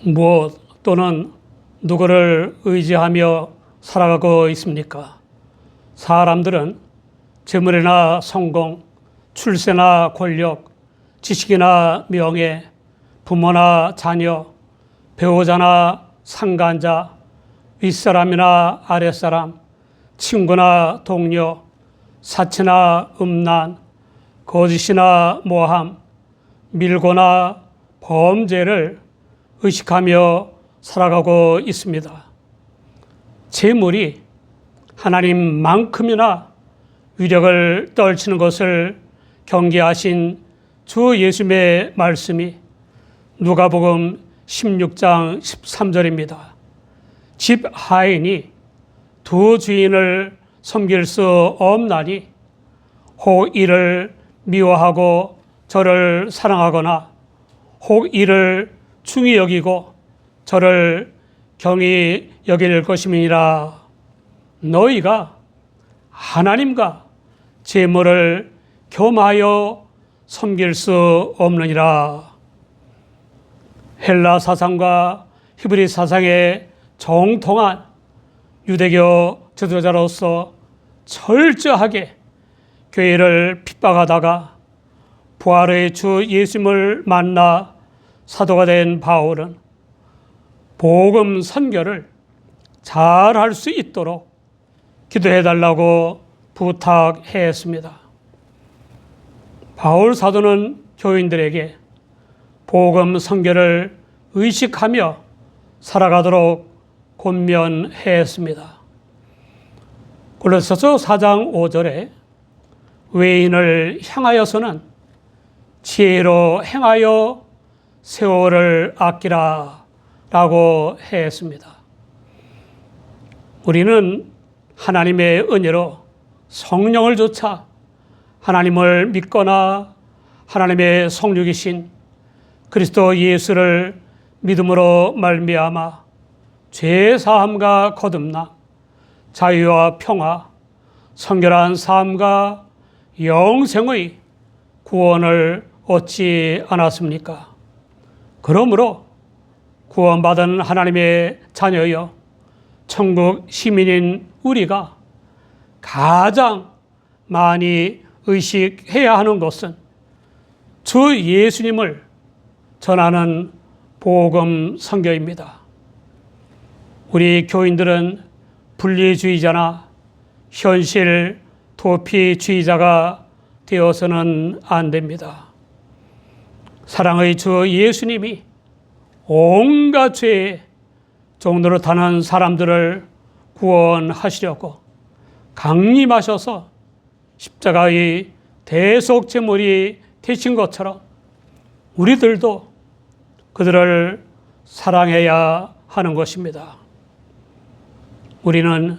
무엇 또는 누구를 의지하며 살아가고 있습니까? 사람들은 재물이나 성공, 출세나 권력, 지식이나 명예, 부모나 자녀, 배우자나 상간자, 윗사람이나 아랫사람, 친구나 동료, 사치나 음란, 거짓이나 모함, 밀고나 범죄를 의식하며 살아가고 있습니다. 재물이 하나님만큼이나 위력을 떨치는 것을 경계하신 주 예수님의 말씀이 누가복음 16장 13절입니다. 집 하인이 두 주인을 섬길 수 없나니 혹 이를 미워하고 저를 사랑하거나 혹 이를 중히 여기고 저를 경히 여길 것임이니라. 너희가 하나님과 재물을 겸하여 섬길 수 없느니라. 헬라 사상과 히브리 사상에 정통한 유대교 지도자로서 철저하게 교회를 핍박하다가 부활의 주 예수님을 만나 사도가 된 바울은 복음 선교를 잘 할 수 있도록 기도해달라고 부탁했습니다. 바울 사도는 교인들에게 복음 선교를 의식하며 살아가도록 권면했습니다. 골로새서 4장 5절에 외인을 향하여서는 지혜로 행하여 세월을 아끼라 라고 했습니다. 우리는 하나님의 은혜로 성령을 조차 하나님을 믿거나 하나님의 성육이신 그리스도 예수를 믿음으로 말미암아 죄 사함과 거듭나 자유와 평화, 성결한 삶과 영생의 구원을 얻지 않았습니까? 그러므로 구원받은 하나님의 자녀여 천국 시민인 우리가 가장 많이 의식해야 하는 것은 주 예수님을 전하는 복음 선교입니다. 우리 교인들은 분리주의자나 현실 도피주의자가 되어서는 안 됩니다. 사랑의 주 예수님이 온갖 죄의 종로로 타는 사람들을 구원하시려고 강림하셔서 십자가의 대속제물이 되신 것처럼 우리들도 그들을 사랑해야 하는 것입니다. 우리는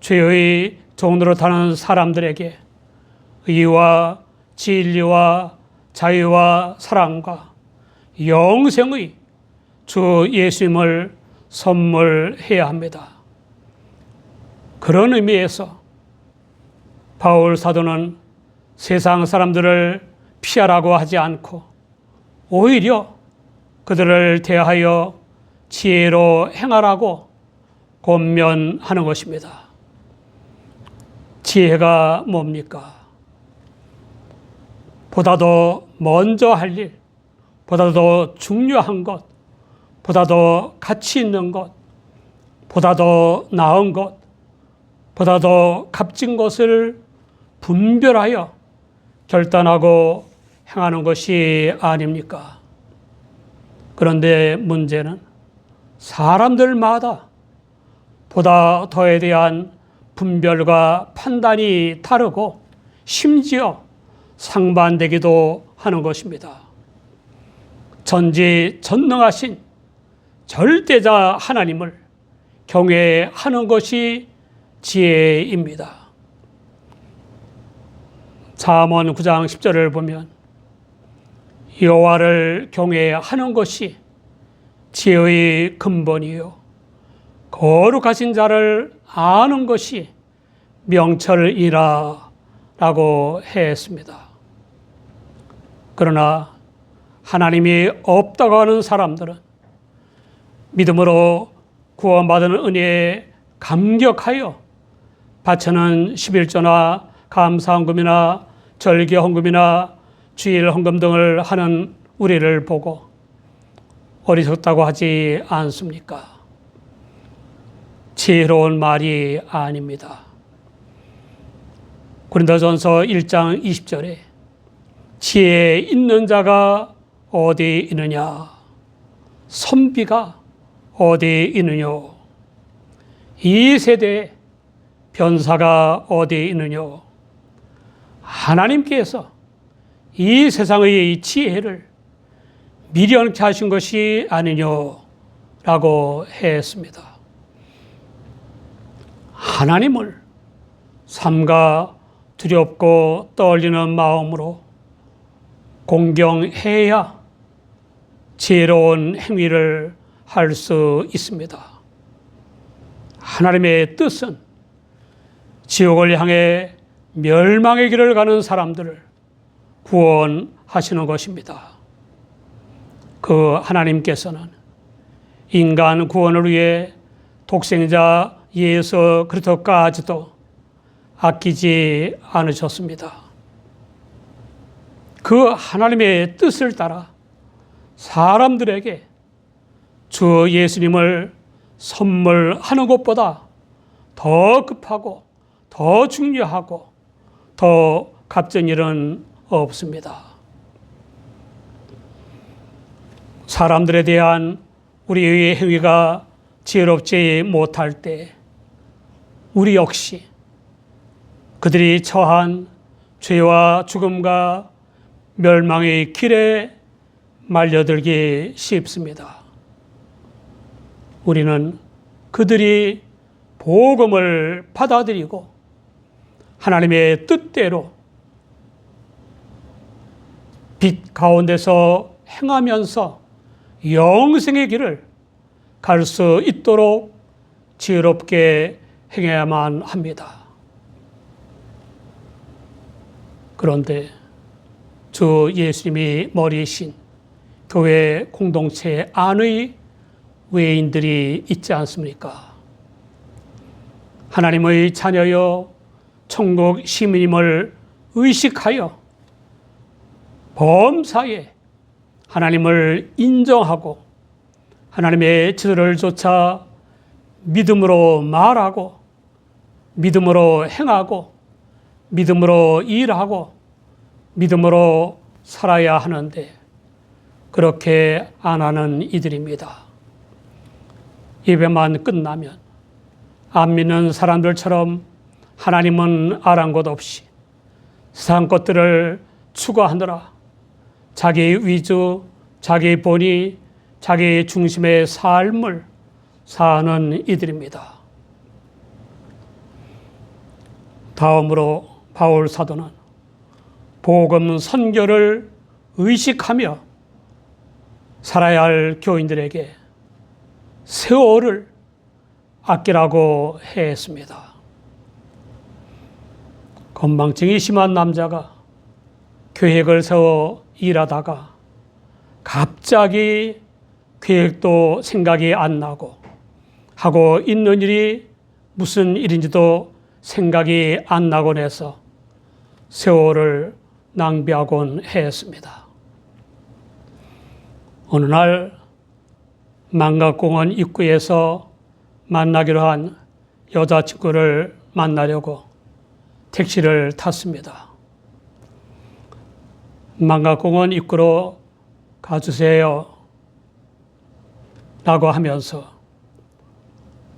죄의 종로로 타는 사람들에게 의와 진리와 자유와 사랑과 영생의 주 예수님을 선물해야 합니다. 그런 의미에서 바울 사도는 세상 사람들을 피하라고 하지 않고 오히려 그들을 대하여 지혜로 행하라고 권면하는 것입니다. 지혜가 뭡니까? 보다 더 먼저 할 일, 보다 더 중요한 것, 보다 더 가치 있는 것, 보다 더 나은 것, 보다 더 값진 것을 분별하여 결단하고 행하는 것이 아닙니까? 그런데 문제는 사람들마다 보다 더에 대한 분별과 판단이 다르고 심지어 상반되기도 하는 것입니다. 전지전능하신 절대자 하나님을 경외하는 것이 지혜입니다. 잠언 9장 10절을 보면 여호와를 경외하는 것이 지혜의 근본이요 거룩하신 자를 아는 것이 명철이라 라고 했습니다. 그러나 하나님이 없다고 하는 사람들은 믿음으로 구원받은 은혜에 감격하여 바치는 11조나 감사헌금이나 절기헌금이나 주일헌금 등을 하는 우리를 보고 어리석다고 하지 않습니까? 지혜로운 말이 아닙니다. 고린도전서 1장 20절에 지혜 있는 자가 어디 있느냐? 선비가 어디 있느냐? 이 세대에 변사가 어디 있느냐? 하나님께서 이 세상의 지혜를 미련케 하신 것이 아니냐라고 했습니다. 하나님을 삼가 두렵고 떨리는 마음으로 공경해야 지혜로운 행위를 할 수 있습니다. 하나님의 뜻은 지옥을 향해 멸망의 길을 가는 사람들을 구원하시는 것입니다. 그 하나님께서는 인간 구원을 위해 독생자 예수 그리스도까지도 아끼지 않으셨습니다. 그 하나님의 뜻을 따라 사람들에게 주 예수님을 선물하는 것보다 더 급하고 더 중요하고 더 값진 일은 없습니다. 사람들에 대한 우리의 행위가 지혜롭지 못할 때 우리 역시 그들이 처한 죄와 죽음과 멸망의 길에 말려들기 쉽습니다. 우리는 그들이 복음을 받아들이고 하나님의 뜻대로 빛 가운데서 행하면서 영생의 길을 갈 수 있도록 지혜롭게 행해야만 합니다. 그런데 주 예수님이 머리이신 교회 공동체 안의 외인들이 있지 않습니까? 하나님의 자녀여 천국 시민임을 의식하여 범사에 하나님을 인정하고 하나님의 지도를 쫓아 믿음으로 말하고 믿음으로 행하고 믿음으로 일하고 믿음으로 살아야 하는데 그렇게 안 하는 이들입니다. 예배만 끝나면 안 믿는 사람들처럼 하나님은 아랑곳 없이 세상 것들을 추구하느라 자기 위주, 자기 본의, 자기 중심의 삶을 사는 이들입니다. 다음으로 바울 사도는 복음 선교를 의식하며 살아야 할 교인들에게 세월을 아끼라고 했습니다. 건망증이 심한 남자가 계획을 세워 일하다가 갑자기 계획도 생각이 안 나고 하고 있는 일이 무슨 일인지도 생각이 안 나곤 해서 세월을 낭비하곤 했습니다. 어느 날 만각공원 입구에서 만나기로 한 여자친구를 만나려고 택시를 탔습니다. 만각공원 입구로 가주세요 라고 하면서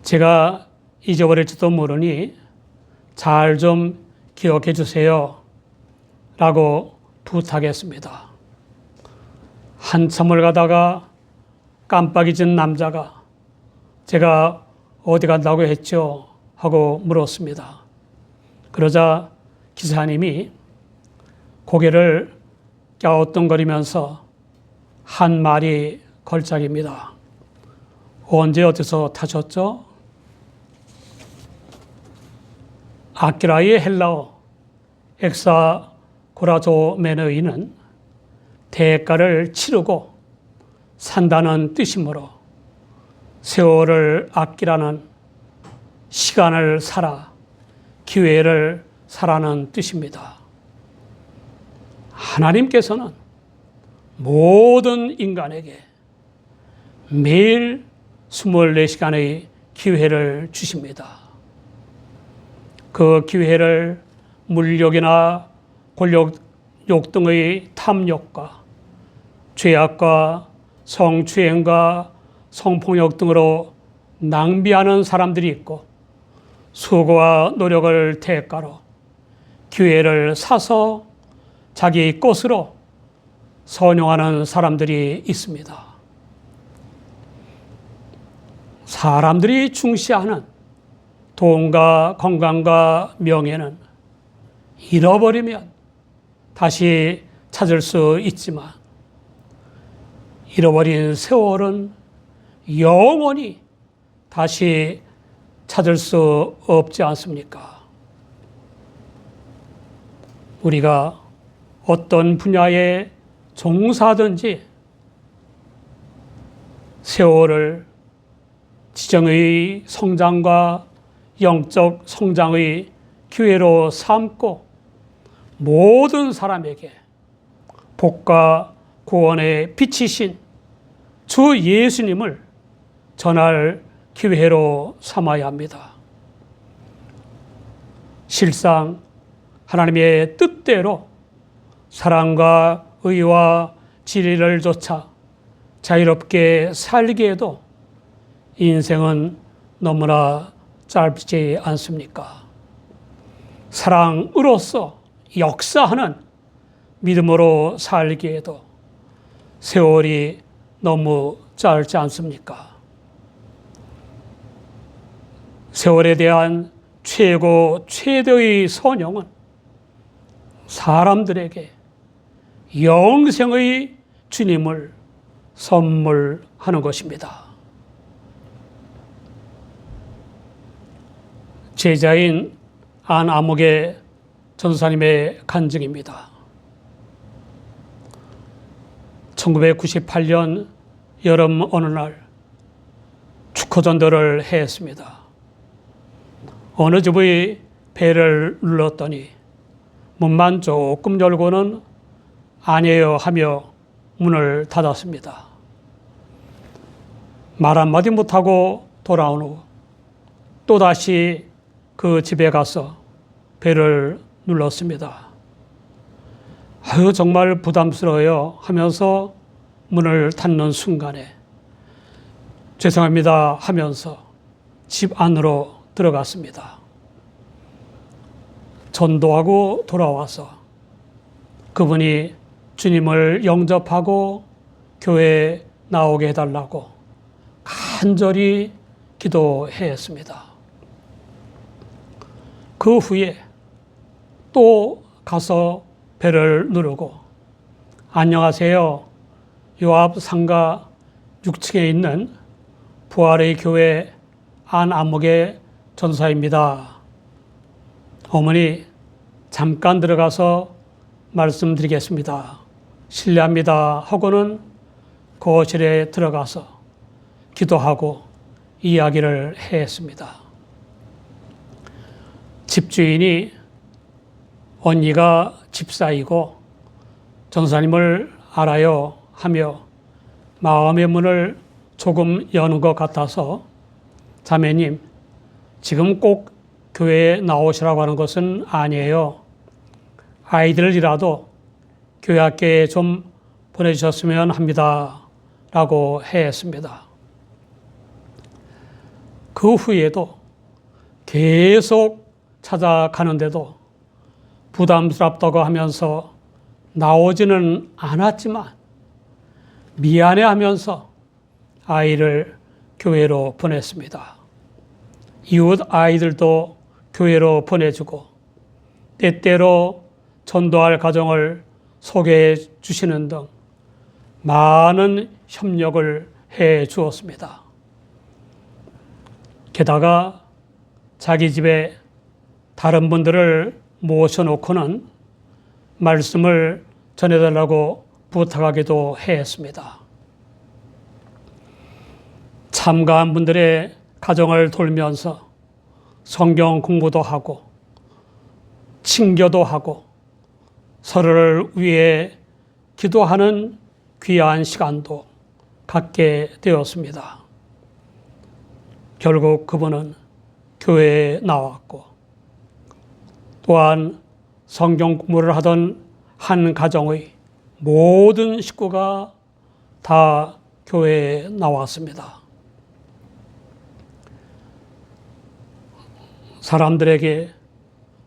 제가 잊어버릴지도 모르니 잘 좀 기억해 주세요 라고 부탁했습니다. 한참을 가다가 깜빡 잊은 남자가 제가 어디 간다고 했죠? 하고 물었습니다. 그러자 기사님이 고개를 갸우뚱거리면서 한 말이 걸작입니다. 언제 어디서 타셨죠? 아키라의 헬라어 엑사고라조메너이는 대가를 치르고 산다는 뜻이므로 세월을 아끼라는, 시간을 사라, 기회를 사라는 뜻입니다. 하나님께서는 모든 인간에게 매일 24시간의 기회를 주십니다. 그 기회를 물욕이나 권력욕 등의 탐욕과 죄악과 성추행과 성폭력 등으로 낭비하는 사람들이 있고, 수고와 노력을 대가로 기회를 사서 자기 것으로 선용하는 사람들이 있습니다. 사람들이 중시하는 돈과 건강과 명예는 잃어버리면 다시 찾을 수 있지만, 잃어버린 세월은 영원히 다시 찾을 수 없지 않습니까? 우리가 어떤 분야에 종사하든지 세월을 지정의 성장과 영적 성장의 기회로 삼고 모든 사람에게 복과 구원의 빛이신 주 예수님을 전할 기회로 삼아야 합니다. 실상 하나님의 뜻대로 사랑과 의와 진리를 좇아 자유롭게 살기에도 인생은 너무나 짧지 않습니까? 사랑으로서 역사하는 믿음으로 살기에도 세월이 너무 짧지 않습니까? 세월에 대한 최대의 선용은 사람들에게 영생의 주님을 선물하는 것입니다. 제자인 안암흑의 전사님의 간증입니다. 1998년 여름 어느 날 축구전도를 했습니다. 어느 집의 배를 눌렀더니 문만 조금 열고는 아니에요 하며 문을 닫았습니다. 말 한마디 못하고 돌아온 후 또다시 그 집에 가서 배를 눌렀습니다. 아유, 정말 부담스러워요 하면서 문을 닫는 순간에 죄송합니다 하면서 집 안으로 들어갔습니다. 전도하고 돌아와서 그분이 주님을 영접하고 교회에 나오게 해달라고 간절히 기도했습니다. 그 후에 또 가서 배를 누르고 안녕하세요. 요 앞 상가 6층에 있는 부활의 교회 안암흑의 전사입니다. 어머니 잠깐 들어가서 말씀드리겠습니다. 실례합니다 하고는 거실에 들어가서 기도하고 이야기를 했습니다. 집주인이 언니가 집사이고 전사님을 알아요 하며 마음의 문을 조금 여는 것 같아서 자매님, 지금 꼭 교회에 나오시라고 하는 것은 아니에요. 아이들이라도 교회 학교에 좀 보내주셨으면 합니다. 라고 했습니다. 그 후에도 계속 찾아가는데도 부담스럽다고 하면서 나오지는 않았지만 미안해 하면서 아이를 교회로 보냈습니다. 이웃 아이들도 교회로 보내주고 때때로 전도할 가정을 소개해 주시는 등 많은 협력을 해 주었습니다. 게다가 자기 집에 다른 분들을 모셔놓고는 말씀을 전해달라고 부탁하기도 했습니다. 참가한 분들의 가정을 돌면서 성경 공부도 하고 친교도 하고 서로를 위해 기도하는 귀한 시간도 갖게 되었습니다. 결국 그분은 교회에 나왔고 또한 성경 공부를 하던 한 가정의 모든 식구가 다 교회에 나왔습니다. 사람들에게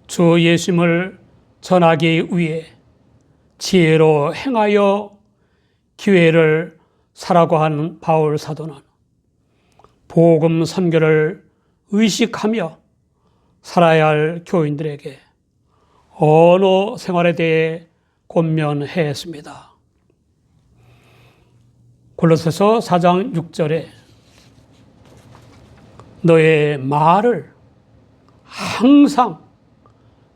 주 예수님을 전하기 위해 지혜로 행하여 기회를 사라고 한 바울 사도는 복음 선교를 의식하며 살아야 할 교인들에게 언어 생활에 대해 권면했습니다. 골로새서 4장 6절에 너의 말을 항상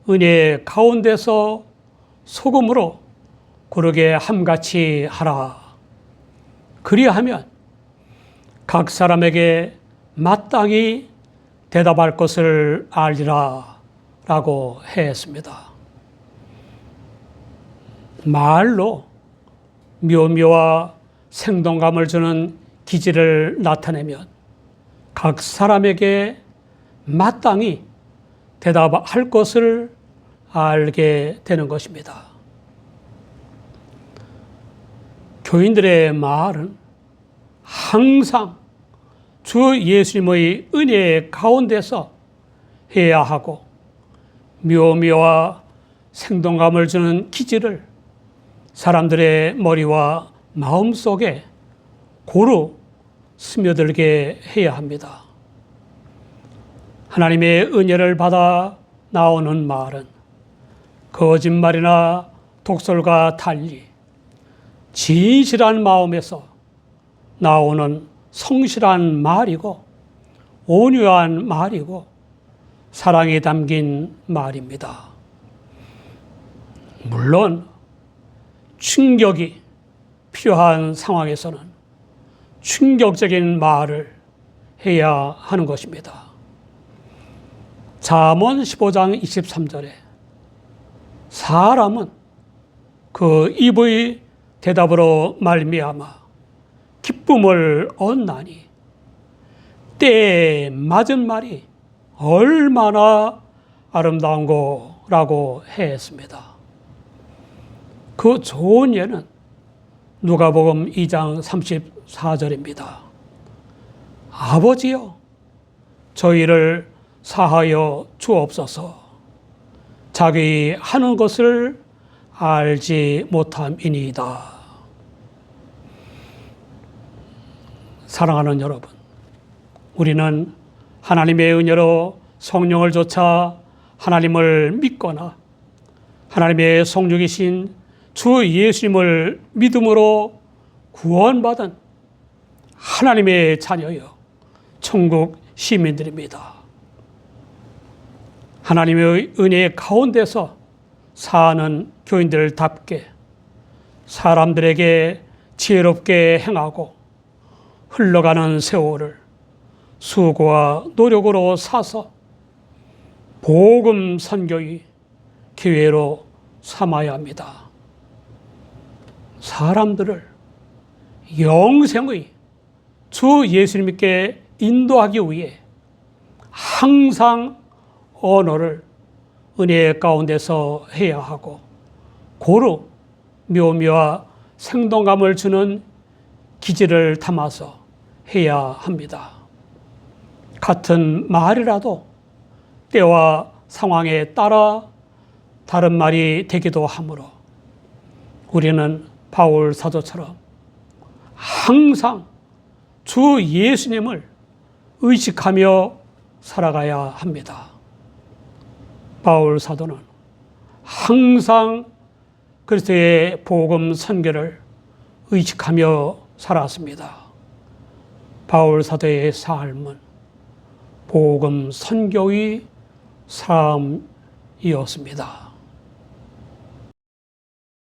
은혜 가운데서 소금으로 고르게 함같이 하라. 그리하면 각 사람에게 마땅히 대답할 것을 알리라 라고 했습니다. 말로 묘미와 생동감을 주는 기질을 나타내면 각 사람에게 마땅히 대답할 것을 알게 되는 것입니다. 교인들의 말은 항상 주 예수님의 은혜 가운데서 해야 하고 묘미와 생동감을 주는 기질을 사람들의 머리와 마음 속에 고루 스며들게 해야 합니다. 하나님의 은혜를 받아 나오는 말은 거짓말이나 독설과 달리 진실한 마음에서 나오는 성실한 말이고 온유한 말이고 사랑이 담긴 말입니다. 물론 충격이 필요한 상황에서는 충격적인 말을 해야 하는 것입니다. 잠언 15장 23절에 사람은 그 입의 대답으로 말미암아 기쁨을 얻나니 때에 맞은 말이 얼마나 아름다운고라고 했습니다. 그 좋은 예는 누가복음 2장 34절입니다. 아버지여 저희를 사하여 주옵소서. 자기 하는 것을 알지 못함이니이다. 사랑하는 여러분, 우리는 하나님의 은혜로 성령을 좇아 하나님을 믿거나 하나님의 성육이신 주 예수님을 믿음으로 구원받은 하나님의 자녀여 천국 시민들입니다. 하나님의 은혜 가운데서 사는 교인들답게 사람들에게 지혜롭게 행하고 흘러가는 세월을 수고와 노력으로 사서 복음 선교의 기회로 삼아야 합니다. 사람들을 영생의 주 예수님께 인도하기 위해 항상 언어를 은혜 가운데서 해야 하고 고루 묘미와 생동감을 주는 기질을 담아서 해야 합니다. 같은 말이라도 때와 상황에 따라 다른 말이 되기도 하므로 우리는 바울 사도처럼 항상 주 예수님을 의식하며 살아가야 합니다. 바울 사도는 항상 그리스도의 복음 선교를 의식하며 살았습니다. 바울 사도의 삶은 복음 선교의 삶이었습니다.